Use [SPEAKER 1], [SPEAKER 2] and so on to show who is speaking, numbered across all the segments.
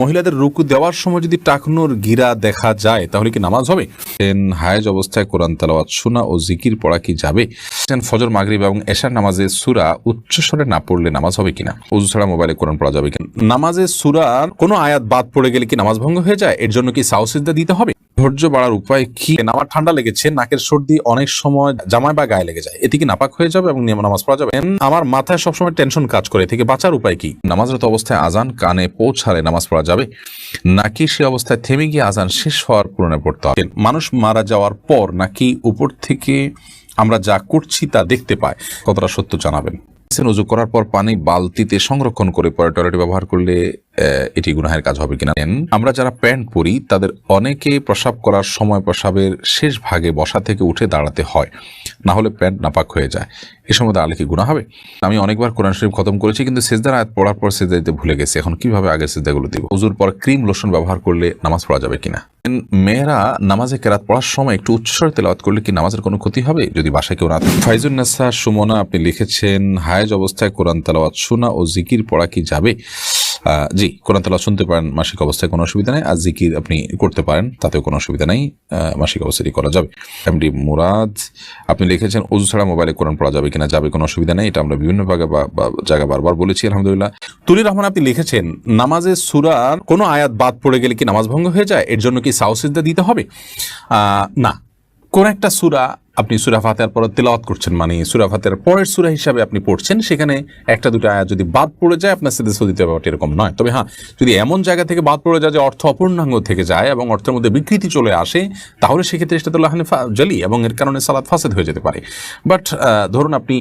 [SPEAKER 1] মহিলাদের রুকু দেওয়ার সময় যদি টাকনুর গিরা দেখা যায় তাহলে কি নামাজ হবে? হায়েজ অবস্থায় কোরআন তেলাওয়াত শোনা ও জিকির পড়া কি যাবে? ফজর, মাগরিব এবং এশার নামাজে সূরা উচ্চস্বরে না পড়লে নামাজ হবে কিনা? ওযু ছাড়া মোবাইলে কোরআন পড়া যাবে কিনা? নামাজে সূরার কোনো আয়াত বাদ পড়ে গেলে কি নামাজ ভঙ্গ হয়ে যায়? এর জন্য কি সাউ সিজদা দিতে হবে? ধৈর্য বাড়ার উপায় কি? আমার ঠান্ডা লেগেছে, নাকের সর্দি অনেক সময় জামায় বা গায়ে লেগে যায়, এতে কি নাপাক হয়ে যাবে এবং নামাজ পড়া যাবে? আমার মাথায় সবসময় টেনশন কাজ করে, থেকে বাঁচার উপায় কি? নামাজরত অবস্থায় আজান কানে পৌঁছালে নামাজ পড়া যাবে নাকি সে অবস্থায় থেমে গিয়ে আজান শেষ হওয়ার পূরণে পড়তে হবে? মানুষ মারা যাওয়ার পর নাকি উপর থেকে আমরা যা করছি তা দেখতে পাই, কতটা সত্য জানাবেন। উযু করার পর পানি বালতিতে সংরক্ষণ করে পরে টয়লেটে ব্যবহার করলে এটি গুনাহের কাজ হবে কিনা? আমরা যারা প্যান্ট পরি তাদের অনেকে প্রস্রাব করার সময় প্রস্রাবের শেষ ভাগে বসা থেকে উঠে দাঁড়াতে হয়, না হলে প্যান্ট নাপাক হয়ে যায়। এ সময় দাঁড়ালে কি গুনাহ হবে? আমি অনেকবার কোরআন শরীফ খতম করেছি, কিন্তু সিজদার আয়াত পড়ার পর সিজদা দিতে ভুলে গেছি, এখন কিভাবে আগের সিজদাগুলো দিব? ওযুর পর ক্রিম লোশন ব্যবহার করলে নামাজ পড়া যাবে কিনা? মেয়েরা নামাজে কেরাত পড়ার সময় একটু উচ্চস্বরে তেলাওয়াত করলে কি নামাজের কোনো ক্ষতি হবে যদি বাসায় কেউ না থাকে? ফাইজুন নাসা সুমনা আপনি লিখেছেন, হায়েজ অবস্থায় কোরআন তেলাওয়াত শোনা ও জিকির পড়া কি যাবে? জি, কোরআন তেলাওয়াত শুনতে পারেন মাসিক অবস্থায়, কোনো অসুবিধা নেই। আর জিকির আপনি করতে পারেন, তাতেও কোনো অসুবিধা নেই, মাসিক অবস্থায় করা যাবে। এমডি মুরাদ আপনি লিখেছেন, ওযু ছাড়া মোবাইলে কোরআন পড়া যাবে কিনা? যাবে, কোনো অসুবিধা নেই। এটা আমরা বিভিন্ন জায়গায় বারবার বলেছি, আলহামদুলিল্লাহ। তুলির রহমান আপনি লিখেছেন, নামাজে সূরার কোনো আয়াত বাদ পড়ে গেলে কি নামাজ ভঙ্গ হয়ে যায়? এর জন্য কি সাউ সিজদা দিতে হবে? না, কোন একটা সূরা আপনি সূরা ফাতিহার পর তেলাওয়াত করছেন, মানে সূরা ফাতিহার পরের সূরা হিসাবে আপনি পড়ছেন, সেখানে একটা দুটো আয়াত যদি বাদ পড়ে যায় আপনার সিজদা দিতে হবে, এরকম নয়। তবে হ্যাঁ, যদি এমন জায়গা থেকে বাদ পড়ে যায় যে অর্থ অপূর্ণাঙ্গ থেকে যায় এবং অর্থের মধ্যে বিকৃতি চলে আসে, তাহলে সেক্ষেত্রে সেটা তো লাহানে জালি এবং এর কারণে সালাত ফাসেদ হয়ে যেতে পারে। বাট ধরুন আপনি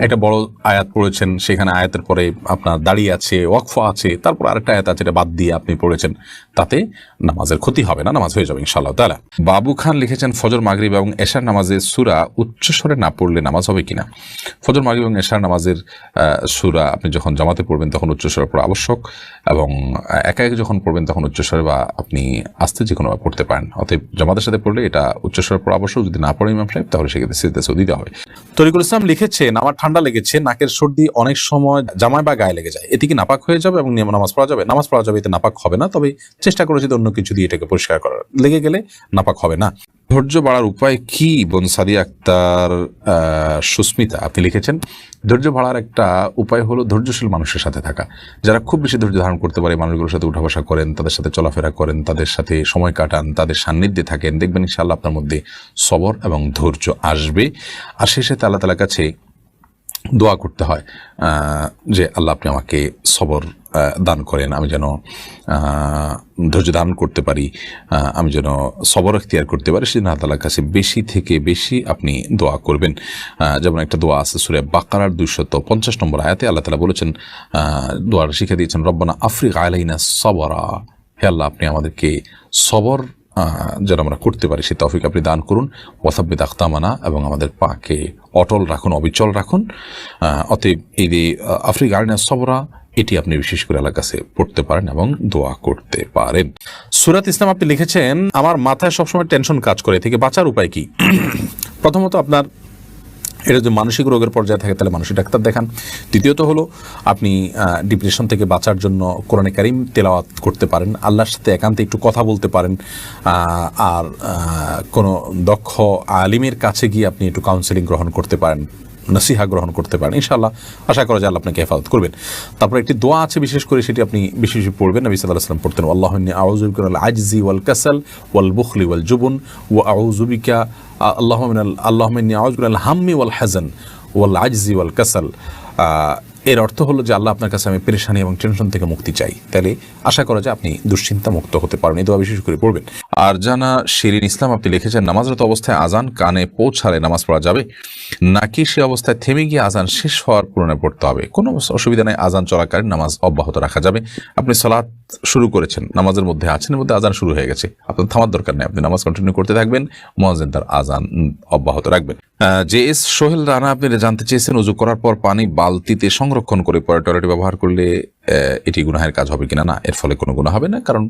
[SPEAKER 1] একটা বড় আয়াত পড়েছেন, সেখানে আয়াতের পরে আপনার দাঁড়িয়ে আছে, ওয়াকফা আছে, তারপর আরেকটা আয়াত আছে, এটা বাদ দিয়ে আপনি পড়েছেন, তাতে নামাজের ক্ষতি হবে না, নামাজ হয়ে যাবে ইনশাআল্লাহ তাআলা। বাবু খান লিখেছেন, ফজর, মাগরিব এবং এশার নামাজে সূরা উচ্চস্বরে না পড়লে নামাজ হবে কিনা? ফজর, মাগরিব এবং এশার নামাজের সূরা আপনি যখন জামাতে পড়বেন তখন উচ্চস্বরে পড়া আবশ্যক, এবং একা একা যখন পড়বেন তখন উচ্চস্বরে বা আপনি আস্তে যে কোনো পড়তে পারেন। অতএব জামাতের সাথে পড়লে এটা উচ্চস্বরে পড়া আবশ্যক, যদি না পড়ে ইমাম সাহেব তাহলে সেক্ষেত্রে সিজদা দিতে হবে। তরিকুল ইসলাম লিখেছেন, আমার ঠান্ডা লেগেছে, নাকের সর্দি অনেক সময় জামায় বা গায়ে লেগে যায়, এতে কি নাপাক হয়ে যাবে এবং নামাজ পড়া যাবে? নামাজ পড়া যাবে, এতে নাপাক হবে না, তবে চেষ্টা করেছি অন্য কিছু দিয়ে এটাকে পরিষ্কার করার, লেগে গেলে নাপাক হবে না। ধৈর্য বাড়ার উপায় কি? বোন সাদিয়া আক্তার সুস্মিতা আপনি লিখেছেন, ধৈর্য বাড়ার একটা উপায় হলো ধৈর্যশীল মানুষের সাথে থাকা। যারা খুব বেশি ধৈর্য ধারণ করতে পারে, মানুষগুলোর সাথে উঠা বসা করেন, তাদের সাথে চলাফেরা করেন, তাদের সাথে সময় কাটান, তাদের সান্নিধ্যে থাকেন, দেখবেন ইনশাআল্লাহ আপনার মধ্যে সবর এবং ধৈর্য আসবে। আর শেষে আল্লাহ তাআলার কাছে দোয়া করতে হয় যে আল্লাহ আপনি আমাকে সবর দান করেন, আমি যেন ধৈর্য ধারণ করতে পারি, আমি যেন সবর এখতিয়ার করতে পারি। সেজন্য আল্লাহ তাআলার কাছে বেশি থেকে বেশি আপনি দোয়া করবেন। যেমন একটা দোয়া আছে সূরা বাকারার 250 নম্বর আয়াতে আল্লাহ তাআলা বলেছেন, দোয়াটা শিখে দিয়েছেন, রব্বানা আফরিগ আলাইনা সবরা, হে আল্লাহ আপনি আমাদেরকে সবর যেন আমরা করতে পারি সে তৌফিক আপনি দান করুন। ওয়াসাব্বিত আখতামানা, এবং আমাদের পাকে অটল রাখুন, অবিচল রাখুন। অতএব এই যে আফরিক আলিনা সবরা, এটি আপনি বিশেষ করে আল্লাহর কাছে পড়তে পারেন এবং দোয়া করতে পারেন। সূরাত ইসলাম আপনি লিখেছেন, আমার মাথায় সবসময় টেনশন কাজ করে, থেকে বাঁচার উপায় কি? প্রথমত আপনার এটা যদি মানসিক রোগের পর্যায়ে থাকে তাহলে মানসিক ডাক্তার দেখান। দ্বিতীয়ত হলো আপনি ডিপ্রেশন থেকে বাঁচার জন্য কোরআনে কারিম তেলাওয়াত করতে পারেন, আল্লাহর সাথে একান্তে একটু কথা বলতে পারেন, আর কোনো দক্ষ আলিমের কাছে গিয়ে আপনি একটু কাউন্সেলিং গ্রহণ করতে পারেন, নসিহা গ্রহণ করতে পারেন। ইনশাআল্লাহ আশা করা যায় আল্লাহ আপনাকে হেফাজত করবেন। তারপর একটি দোয়া আছে, বিশেষ করে সেটি আপনি বেশি বেশি পড়বেন। নবী সাল্লাল্লাহু আলাইহি ওয়াসাল্লাম পড়তেন, আল্লাহুম্মা ইন্নী আউযু বিকা মিনাল আজজি ওয়াল কাসাল ওয়াল বুখলি ওয়াল জুবন ওয়া আউযু বিকা আল্লাহুম্মা ইন্নী আউযু বিকা মিনাল হাম্মি ওয়াল হাযান ওয়াল আজজি ওয়াল কাসাল। এর অর্থ হলো যে আল্লাহ আপনার কাছে আমি পেরেশানি এবং টেনশন থেকে মুক্তি চাই। তাহলে আশা করা যায় আপনি দুশ্চিন্তা মুক্ত হতে পারেন। এই দোয়া বিশেষ করে পড়বেন। আর জানা শিরিন ইসলাম আপনি লিখেছেন, নামাজরত অবস্থায় আজান কানে পৌঁছালে নামাজ পড়া যাবে নাকি সে অবস্থায় থেমে গিয়ে আজান শেষ হওয়ার পূরণে পড়তে হবে? কোনো অসুবিধা নেই, আজান চলাকালীন নামাজ অব্যাহত রাখা যাবে। আপনি সালাত শুরু করেছেন, নামাজের মধ্যে আছেন, এর মধ্যে আজান শুরু হয়ে গেছে, আপনার থামার দরকার নেই, আপনি নামাজ কন্টিনিউ করতে থাকবেন, মুয়াজ্জিন তার আজান অব্যাহত রাখবেন। জে.এস. সোহেল রানা আপনি জানতে চেয়েছেন, ওযু করার পর পানি বালতিতে সংরক্ষণ করে পরে টয়লেটে ব্যবহার করলে এটি গুনাহের কাজ হবে কিনা? না, এর ফলে কোনো গুনাহ হবে না, কারণ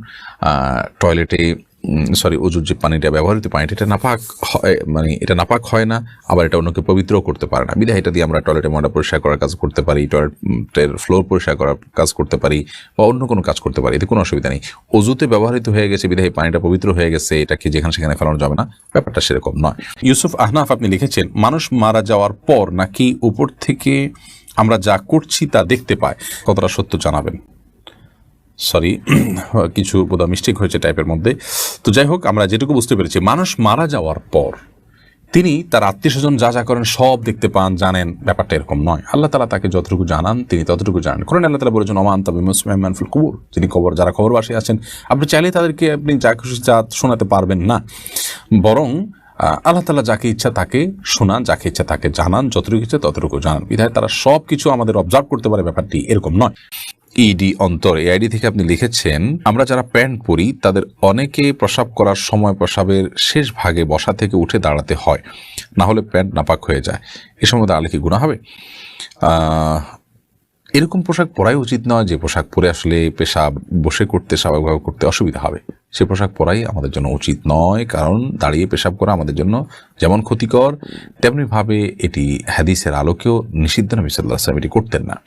[SPEAKER 1] টয়লেটে অজুর যে পানিটা ব্যবহৃত পানিটা এটা নাপাক হয়, মানে এটা নাপাক হয় না, আবার এটা অন্যকে পবিত্র করতে পারে না। বিধায় এটা দিয়ে আমরা টয়লেটের ময়লা পরিষ্কার করার কাজ করতে পারি, টয়লেটের ফ্লোর পরিষ্কার করার কাজ করতে পারি, বা অন্য কোনো কাজ করতে পারি, এতে কোনো অসুবিধা নেই। অজুতে ব্যবহৃত হয়ে গেছে বিধায় পানিটা পবিত্র হয়ে গেছে, এটাকে যেখানে সেখানে ফেলানো যাবে না, ব্যাপারটা সেরকম নয়। ইউসুফ আহনাফ আপনি লিখেছেন, মানুষ মারা যাওয়ার পর নাকি উপর থেকে আমরা যা করছি তা দেখতে পাই, কতটা সত্য জানাবেন। সরি, কিছু বোধহয় মিস্টেক হয়েছে টাইপের মধ্যে। তো যাই হোক, আমরা যেটুকু বুঝতে পেরেছি, মানুষ মারা যাওয়ার পর তিনি তার আত্মীয় স্বজন যা যা করেন সব দেখতে পান, জানেন, ব্যাপারটা এরকম নয়। আল্লাহ তাআলা তাকে যতটুকু জানান তিনি ততটুকু জানেন। কারণ আল্লাহ তাআলা বলেছেন, ওমান তাবিমুসলিমান ফিল কুবুর, যিনি কবর, যারা কবরবাসী আছেন, আপনি চাইলে তাদেরকে আপনি যা খুশি যা শোনাতে পারবেন না, বরং আল্লাহ তাআলা যাকে ইচ্ছা তাকে শোনান, যাকে ইচ্ছা তাকে জানান, যতটুকু ইচ্ছা ততটুকু জানান। বিধায় তারা সব কিছু আমাদের অবজার্ভ করতে পারে, ব্যাপারটি এরকম নয়। ইডি অন্তর, এই আইডি থেকে আপনি লিখেছেন, আমরা যারা প্যান্ট পরি তাদের অনেকে প্রস্রাব করার সময় প্রস্রাবের শেষ ভাগে বসা থেকে উঠে দাঁড়াতে হয়, না হলে প্যান্ট নাপাক হয়ে যায়, এ সময় দাঁড়ালে কি গুনাহ হবে? এরকম পোশাক পরাই উচিত নয় যে পোশাক পরে আসলে পেশাব বসে করতে, স্বাভাবিকভাবে করতে অসুবিধা হবে, সে পোশাক পরাই আমাদের জন্য উচিত নয়। কারণ দাঁড়িয়ে পেশাব করা আমাদের জন্য যেমন ক্ষতিকর, তেমনিভাবে এটি হাদিসের আলোকেও নিষিদ্ধ। নবী সাল্লাল্লাহু আলাইহি ওয়াসাল্লাম এটি করতেন না।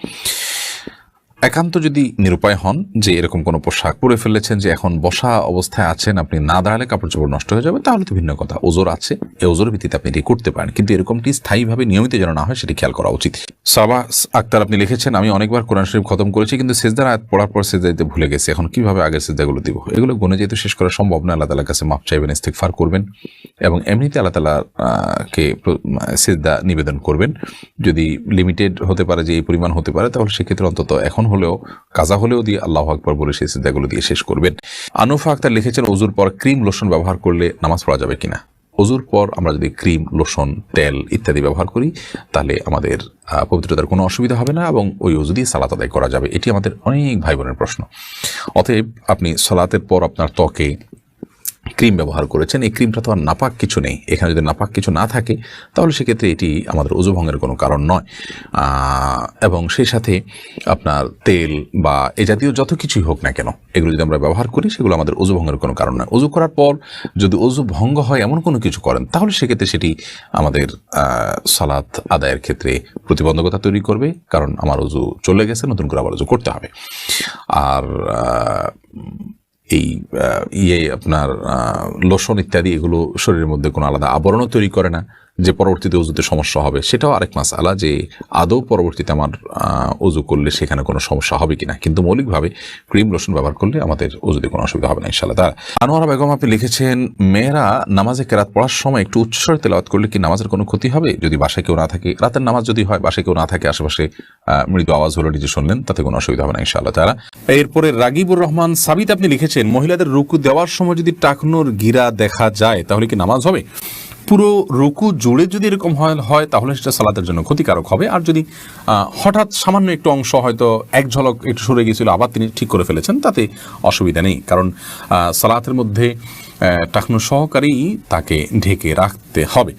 [SPEAKER 1] একান্ত যদি নিরুপায় হন যে এরকম কোনো পোশাক পরে ফেলেছেন যে এখন বসা অবস্থায় আছেন, আপনি না দাঁড়ালে কাপড় চোপড় নষ্ট হয়ে যাবে, তাহলে তো ভিন্ন কথা, ওজোর আছে, এই ওজোর ভিত্তিতে আপনি এটি করতে পারেন, কিন্তু এরকমটি স্থায়ীভাবে নিয়মিত যেন না হয় সেটি খেয়াল করা উচিত। সাবা আক্তার আপনি লিখেছেন, আমি অনেকবার কোরআন শরীফ খতম করেছি কিন্তু সিজদার আয়াত পড়ার পর সিজদা দিতে ভুলে গেছি, এখন কিভাবে আগের সিজদাগুলো দিব? এগুলো গুণে যেহেতু শেষ করা সম্ভব না, আল্লাহ তাআলার কাছে মাফ চাইবেন, ইস্তিগফার করবেন এবং এমনিতে আল্লাহ তাআলাকে সিজদা নিবেদন করবেন। যদি লিমিটেড হতে পারে, যে এই পরিমাণ হতে পারে, তাহলে সেক্ষেত্রে অন্তত এখন হলেও কাজা হলেও দিয়ে আল্লাহু আকবার বলে সেই সিজদাগুলো দিয়ে শেষ করবেন। আনুফা আক্তার লিখেছেন, ওযুর পর ক্রিম লোশন ব্যবহার করলে নামাজ পড়া যাবে কিনা? ওযুর পর আমরা যদি ক্রিম, লোশন, তেল ইত্যাদি ব্যবহার করি তাহলে আমাদের পবিত্রতার কোনো অসুবিধা হবে না এবং ওই ওযু দিয়ে সালাত আদায় করা যাবে। এটি আমাদের অনেক ভাই বোনের প্রশ্ন। অতএব আপনি সালাতের পর আপনার ত্বকে ক্রিম ব্যবহার করেছেন, এই ক্রিমটা তো আর নাপাক কিছু নেই, এখানে যদি নাপাক কিছু না থাকে তাহলে সেক্ষেত্রে এটি আমাদের ওযু ভঙ্গের কোনো কারণ নয়। এবং সেই সাথে আপনার তেল বা এ জাতীয় যত কিছুই হোক না কেন, এগুলো যদি আমরা ব্যবহার করি সেগুলো আমাদের ওযু ভঙ্গের কোনো কারণ নয়। ওযু করার পর যদি ওযু ভঙ্গ হয় এমন কোনো কিছু করেন তাহলে সেক্ষেত্রে সেটি আমাদের সালাত আদায়ের ক্ষেত্রে প্রতিবন্ধকতা তৈরি করবে, কারণ আমার ওযু চলে গেছে, নতুন করে আবার ওযু করতে হবে। আর এই আপনার লোশন ইত্যাদি এগুলো শরীরের মধ্যে কোনো আলাদা আবরণও তৈরি করে না যে পরবর্তীতে ওযুতে সমস্যা হবে, সেটাও আরেক মাসআলা যে আদৌ পরবর্তীতে আমার ওযু করলে সেখানে কোনো সমস্যা হবে কিনা। কিন্তু মৌলিকভাবে ক্রিম লোশন ব্যবহার করলে আমাদের ওযুতে কোনো অসুবিধা হবে না ইনশাআল্লাহ। তার আনোয়ারা বেগম আপনি লিখেছেন, মেয়েরা নামাজে কেরাত পড়ার সময় একটু উচ্চস্বরে তেলাওয়াত করলে কি নামাজের কোনো ক্ষতি হবে? যদি বাসায় কেউ না থাকে, রাতের নামাজ যদি হয়, বাসায় কেউ না থাকে, আশেপাশে মৃদু আওয়াজ হলো নিজে শুনলেন, তাতে কোনো অসুবিধা হবে না ইনশাআল্লাহ তাআলা। এরপরে রাগিবুর রহমান সাবিত আপনি লিখেছেন, মহিলাদের রুকু দেওয়ার সময় যদি টাকনুর গিরা দেখা যায় তাহলে কি নামাজ হবে? পুরো রুকু জুড়ে যদি এরকম হয় তাহলে সেটা সালাতের জন্য ক্ষতিকারক হবে। আর যদি হঠাৎ সামান্য একটু অংশ হয়তো এক ঝলক একটু সরে গিয়েছিল, আবার তিনি ঠিক করে ফেলেছেন, তাতে অসুবিধা নেই। কারণ সালাতের মধ্যে টাকনু সহকারেই তাকে ঢেকে রাখতে হবে।